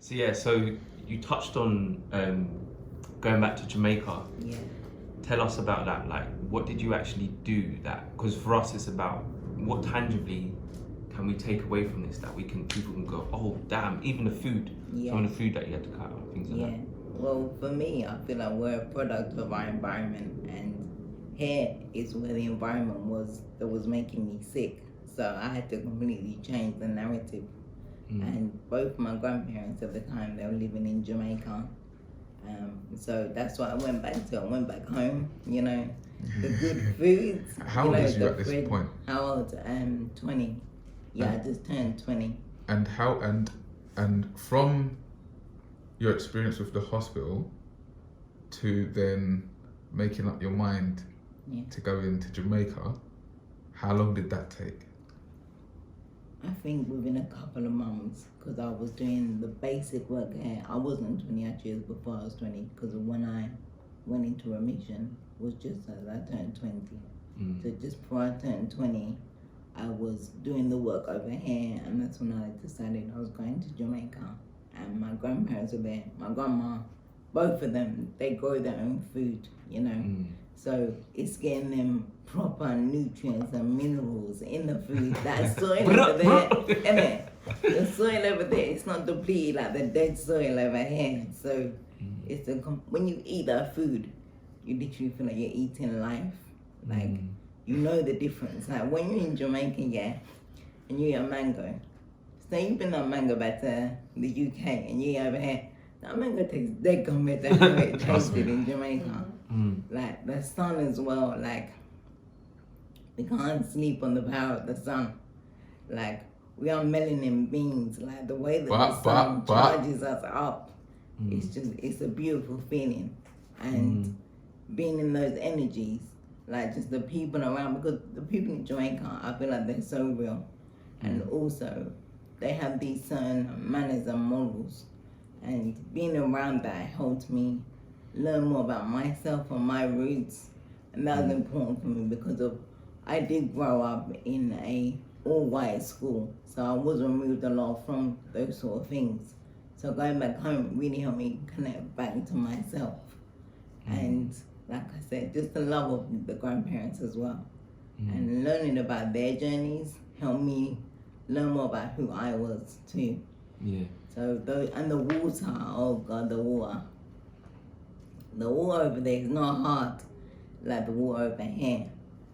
So you touched on going back to Jamaica. Yeah. Tell us about that. Like, what did you actually do? That, because for us, it's about what tangibly can we take away from this that people can go, oh damn, even the food, some of the food that you had to cut out, things like that. Well, for me, I feel like we're a product of our environment, and here is where the environment was that was making me sick. So I had to completely change the narrative. And both my grandparents at the time, they were living in Jamaica. So that's what I went back to. I went back home, you know, the good foods. How old is you at this point? How old? 20. Yeah, I just turned 20. And how and from your experience with the hospital to then making up your mind to go into Jamaica, how long did that take? I think within a couple of months, because I was doing the basic work here. I wasn't 20 actually, it was before I was 20, because when I went into remission was just as I turned 20. So just before I turned 20, I was doing the work over here, and that's when I decided I was going to Jamaica. And my grandparents were there, my grandma, both of them, they grow their own food, you know. So it's getting them proper nutrients and minerals in the food. That soil over there, innit? The soil over there, it's not depleted like the dead soil over here. So it's when you eat that food, you literally feel like you're eating life. Like, you know the difference. Like when you're in Jamaica, and you eat a mango. So you bring that mango back to the UK and you eat over here, that mango tastes dead compared to how it tasted in Jamaica. Like the sun as well, like we can't sleep on the power of the sun. Like we are melanin beings, like the way that the sun charges us up, it's a beautiful feeling. And being in those energies, like just the people around, because the people in Jamaica, I feel like they're so real. And also they have these certain manners and morals, and being around that helped me learn more about myself and my roots. And that was important for me because I did grow up in a all-white school, so I was removed a lot from those sort of things. So going back home really helped me connect back to myself. And like I said, just the love of the grandparents as well. And learning about their journeys helped me learn more about who I was too. So and the water, oh God, the water. The water over there is not hard like the water over here.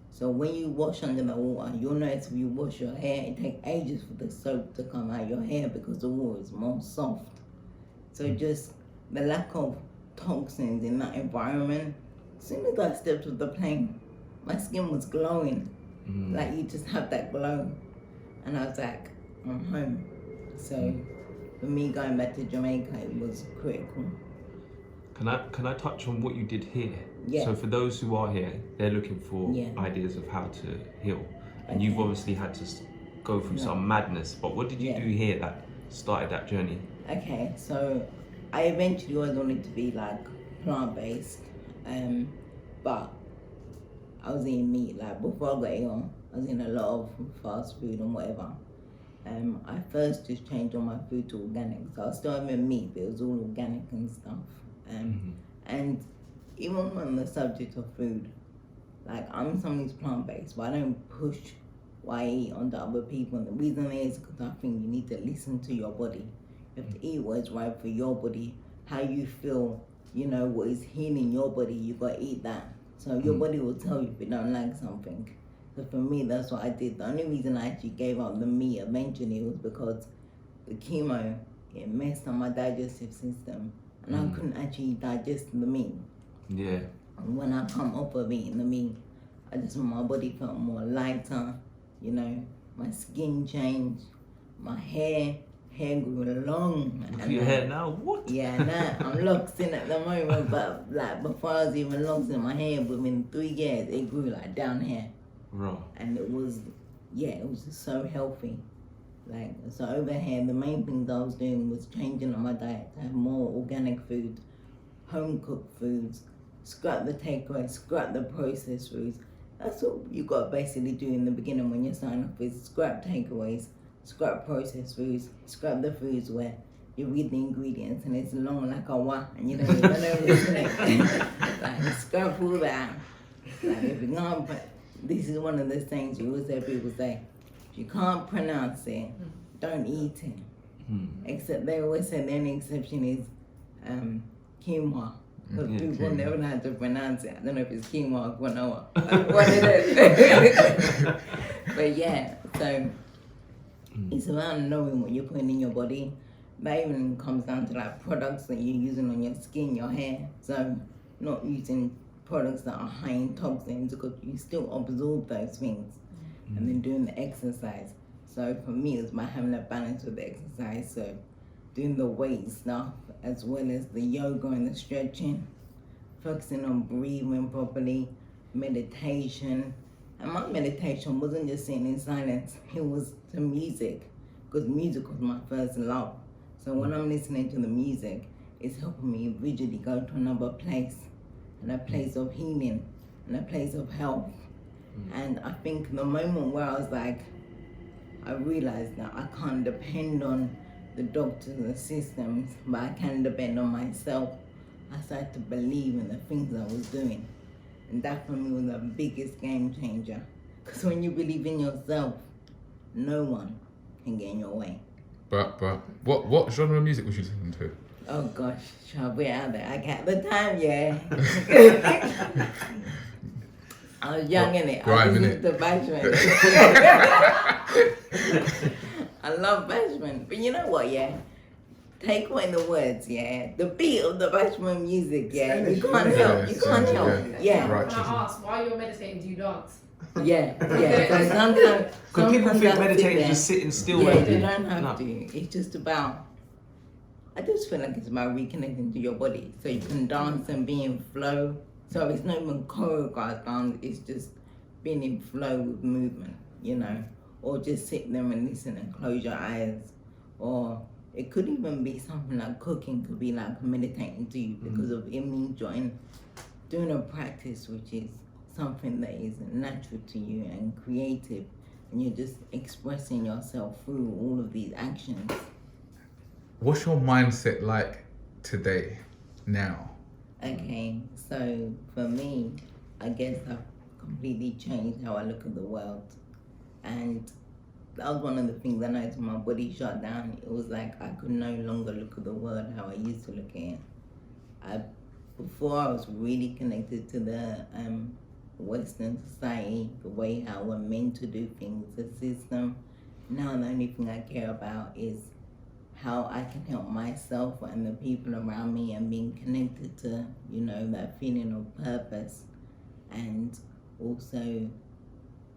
So when you wash under the water, you'll notice if you wash your hair, it takes ages for the soap to come out your hair because the water is more soft. So just the lack of toxins in that environment. As soon as I stepped off the plane, my skin was glowing. Like you just have that glow. And I was like, I'm home. So for me going back to Jamaica, it was critical. Can I touch on what you did here? So for those who are here, they're looking for ideas of how to heal. And you've obviously had to go through some madness, but what did you do here that started that journey? Okay, so I eventually always wanted to be like plant-based, but I was eating meat. Like before I got ill, I was eating a lot of fast food and whatever. I first just changed all my food to organic, so I was still having meat, but it was all organic and stuff. And even on the subject of food, like I'm someone who's plant-based, but I don't push what I eat onto other people. And the reason is because I think you need to listen to your body. You have to eat what is right for your body, how you feel, you know, what is healing your body, you gotta eat that. So your body will tell you if you don't like something. So for me, that's what I did. The only reason I actually gave up the meat eventually was because the chemo, it messed up my digestive system. And I couldn't actually digest the meat. And when I come off of eating the meat, my body felt more lighter, you know, my skin changed, my hair grew long. Look at your hair now, what? Yeah, now I'm locked in at the moment, but like before I was even locked in my hair, within 3 years, it grew like down here. And it was just so healthy. Like, so over here, the main things I was doing was changing on my diet to have more organic food, home-cooked foods, scrap the takeaway, scrap the processed foods. That's what you got to basically do in the beginning when you're starting off, is scrap takeaways, scrap processed foods, scrap the foods where you read the ingredients and it's long like a wa, and you don't even know what's in it. Like, scrapple that. Like, if you can't, this is one of those things you always hear people say, if you can't pronounce it, don't eat it. Except they always say the only exception is quinoa. Because people never know how to pronounce it. I don't know if it's quinoa or quinoa. What it is. But yeah, so it's about knowing what you're putting in your body. That even comes down to like products that you're using on your skin, your hair. So not using products that are high in toxins, because you still absorb those things. And then doing the exercise. So for me, it's about having a balance with the exercise. So doing the weight stuff as well as the yoga and the stretching, focusing on breathing properly, meditation. And my meditation wasn't just sitting in silence, it was to music, because music was my first love. So when I'm listening to the music, it's helping me visually go to another place, and a place of healing, and a place of health. And I think the moment where I was like, I realized that I can't depend on the doctors and the systems, but I can depend on myself. I started to believe in the things I was doing. And that for me was the biggest game changer. Because when you believe in yourself, no one can get in your way. But what genre of music was you listening to? Oh gosh, shall we out there? I can't. The time, yeah. I was young, innit? I was into Bashman. I love Bashman. But you know what, yeah? Take away the words, yeah? The beat of the Bashman music, yeah? You can't help. You can't help. Yeah. Can I ask, while you're meditating, do you dance? Yeah. So sometimes because people think meditating is just sitting still. Yeah, you don't have to. It's just about, I just feel like it's about reconnecting to your body. So you can dance and be in flow. So it's not even choreographed dance, it's just being in flow with movement, you know? Or just sit there and listen and close your eyes. Or it could even be something like cooking, could be like meditating to you, because of it means you're doing a practice which is something that is natural to you and creative, and you're just expressing yourself through all of these actions. What's your mindset like today, now? Okay, so for me, I guess I've completely changed how I look at the world. And that was one of the things I noticed when my body shut down. It was like I could no longer look at the world how I used to look at it. Before I was really connected to the Western society, the way how we're meant to do things, the system. Now the only thing I care about is how I can help myself and the people around me, and being connected to, you know, that feeling of purpose, and also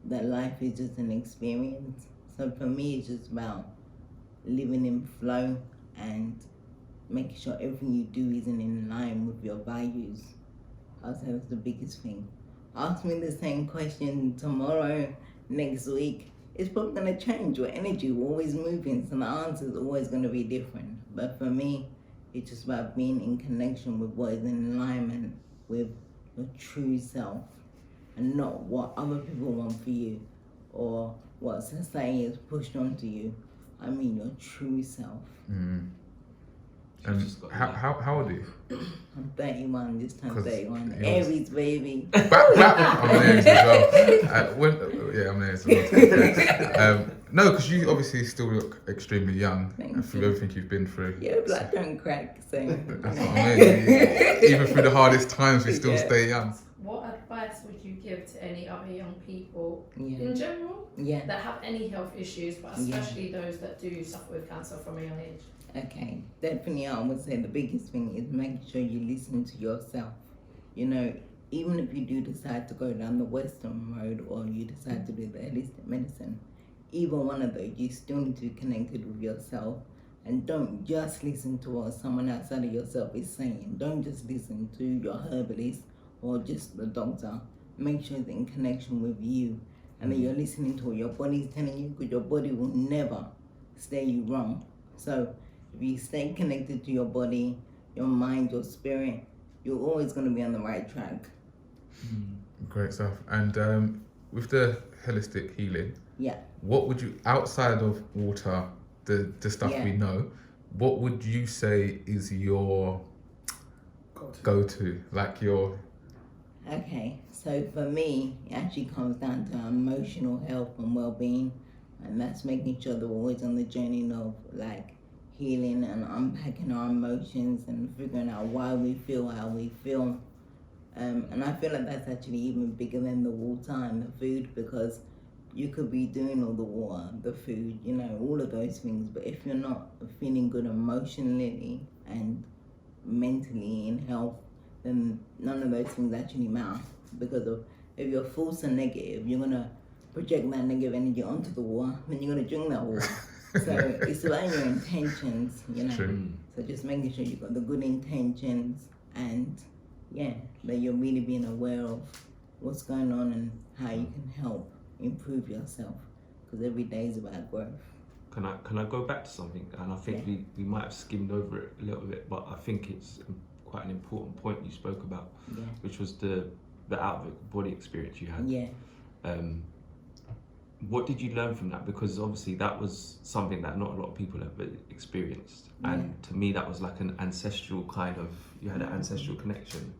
that life is just an experience. So for me, it's just about living in flow and making sure everything you do isn't in line with your values. I'll say that's the biggest thing. Ask me the same question tomorrow, next week. It's probably going to change. Your energy, we're always moving, so the answer is always going to be different. But for me, it's just about being in connection with what is in alignment with your true self, and not what other people want for you or what society has pushed onto you. I mean your true self. And how old are you? I'm 31, just turned 31. Aries, baby. I'm an Aries as well. I'm an Aries as well. No, because you obviously still look extremely young. Through everything you've been through. Yeah, blood don't crack, so. That's what I mean. Even through the hardest times, we still stay young. What advice would you give to any other young people in general that have any health issues, but especially those that do suffer with cancer from a young age? Okay, definitely I would say the biggest thing is making sure you listen to yourself. You know, even if you do decide to go down the Western road, or you decide to do the holistic medicine, either one of those, you still need to be connected with yourself. And don't just listen to what someone outside of yourself is saying. Don't just listen to your herbalist or just the doctor. Make sure it's in connection with you, and that you're listening to what your body's telling you, because your body will never steer you wrong. So if you stay connected to your body, your mind, your spirit, you're always going to be on the right track. Great stuff. And with the holistic healing, yeah, what would you, outside of water, the stuff we know, what would you say is your go-to? Like your... Okay, so for me, it actually comes down to emotional health and well-being, and that's making sure that we're always on the journey of like healing and unpacking our emotions and figuring out why we feel how we feel. And I feel like that's actually even bigger than the water and the food, because you could be doing all the water, the food, you know, all of those things, but if you're not feeling good emotionally and mentally in health, then none of those things actually matter. Because if you're false and negative, you're gonna project that negative energy onto the water, then you're gonna drink that water. So it's about your intentions, you know. True. So just making sure you've got the good intentions, and that you're really being aware of what's going on and how you can help improve yourself, because every day is about growth. Can I go back to something? And I think we might have skimmed over it a little bit, but I think it's quite an important point you spoke about, which was the out of body experience you had. Yeah. What did you learn from that? Because obviously that was something that not a lot of people have experienced, and to me that was like an ancestral kind of, you had an ancestral connection.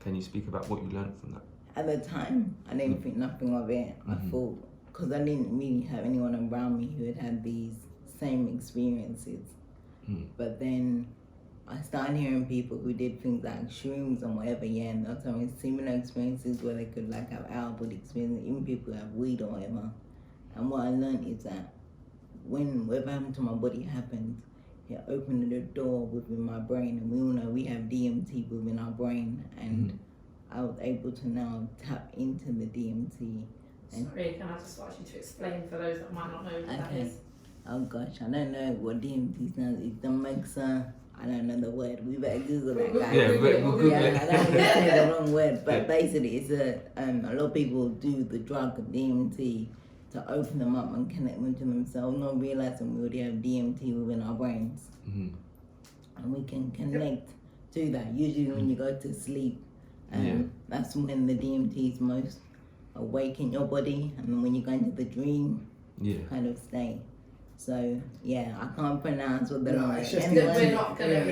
Can you speak about what you learned from that? At the time, I didn't think nothing of it. I thought, because I didn't really have anyone around me who had had these same experiences. But then I started hearing people who did things like shrooms and whatever, and they're having similar experiences where they could like have out-of-body experiences, even people who have weed or whatever. And what I learned is that when whatever happened to my body happened, it opened the door within my brain, and we all know we have DMT within our brain, and I was able to now tap into the DMT. Sorry, can I just ask you to explain for those that might not know what that is? Oh gosh, I don't know what DMT stands for. It's the mixer. I don't know the word. We better Google that, guys. Yeah, we'll Google it. I don't want to say the wrong word, but basically it's a lot of people do the drug DMT to open them up and connect them to themselves, not realizing we already have DMT within our brains. And we can connect to that. Usually when you go to sleep, that's when the DMT is most awake in your body, and then when you go into the dream kind of state. So I can't pronounce what they're like. We're not gonna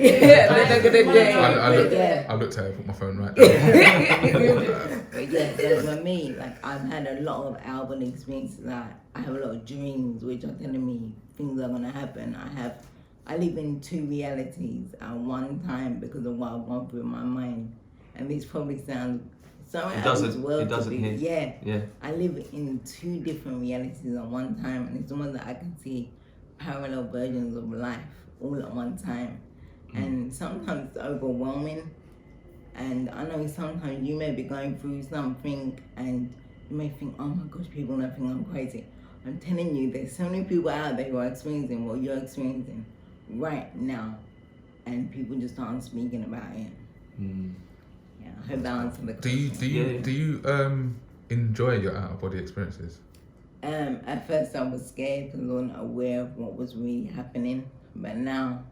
I looked at it, put my phone right there. But so for me, like I've had a lot of album experiences. I have a lot of dreams which are telling me things are gonna happen. I live in two realities at one time because of what I've gone through in my mind. And this probably sounds it doesn't hit. I live in two different realities at one time, and it's almost that I can see parallel versions of life all at one time. And sometimes it's overwhelming, and I know sometimes you may be going through something and you may think, oh my gosh, people don't think I'm crazy. I'm telling you, there's so many people out there who are experiencing what you're experiencing right now, and people just aren't speaking about it. I hope that answered the question. Do you enjoy your out of body experiences? At first I was scared because I wasn't aware of what was really happening, but now,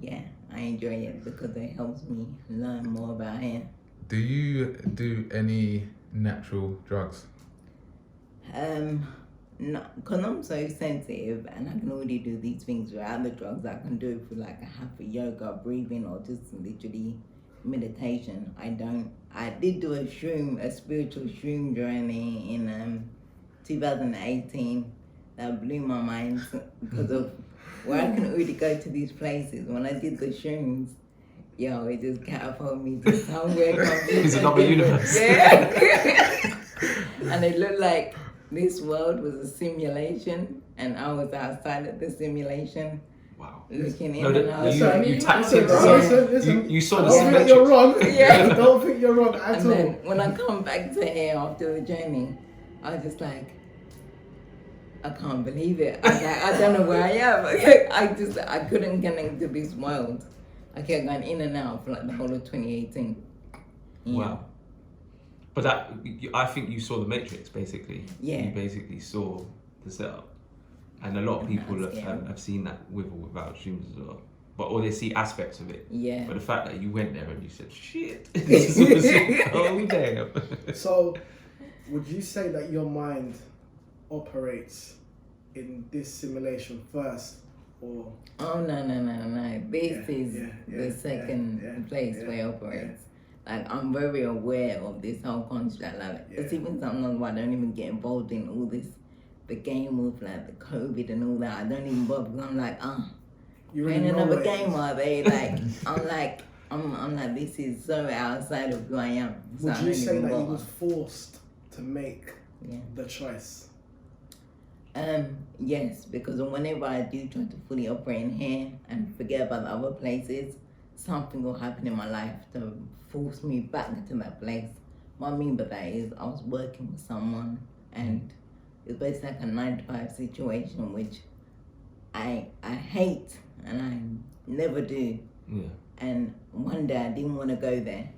I enjoy it because it helps me learn more about it. Do you do any natural drugs? No, because I'm so sensitive and I can already do these things without the drugs. I can do it for like a half a yoga, breathing, or just literally meditation. I did do a spiritual shroom journey in 2018 that blew my mind because of where I can already go to these places. When I did the shrooms, it just catapulted me to somewhere completely It's another universe. And it looked like this world was a simulation and I was outside of the simulation. Wow. Looking in you tapped in. You saw the Don't think you're wrong. Don't think you're wrong at all. Then when I come back to here after the journey, I was just like, I can't believe it. I don't know where I am. I couldn't connect to this world. I kept going in and out for like the whole of 2018. Wow. But I think you saw the Matrix basically. Yeah. You basically saw the setup. And a lot of people have seen that with or without streams as well. Or they see aspects of it. Yeah. But the fact that you went there and you said, shit, this was so damn. So, would you say that your mind operates in this simulation first or? Oh no. This is the second place where it operates. Like, I'm very aware of this whole construct. Like, it's even something why I don't even get involved in all this, the game with like the COVID and all that. I don't even bother because I'm like, You're in in another game, are they? Like, I'm like, this is so outside of who I am. So Would you say that you was forced to make the choice? Yes, because whenever I do try to fully operate in here and forget about the other places, something will happen in my life to force me back to that place. What I mean by that is I was working with someone and it's basically like a 9-to-5 situation, which I hate and I never do. Yeah. And one day I didn't want to go there,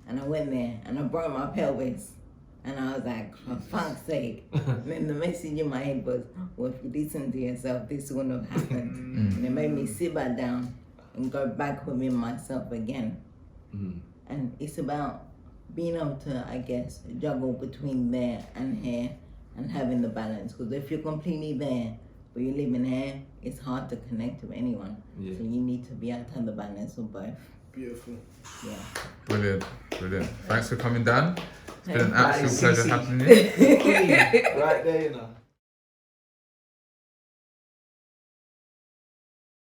and I went there and I broke my pelvis, and I was like, for fuck's sake. And then the message in my head was, well, if you listen to yourself, this wouldn't have happened. And it made me sit back down and go back within myself again. And it's about being able to, I guess, juggle between there and here and having the balance. Because if you're completely there, but you live in here, it's hard to connect with anyone. Yeah. So you need to be able to have the balance of both. Beautiful. Yeah. Brilliant. Thanks for coming down. It's been an absolute pleasure having you. Right there, you know.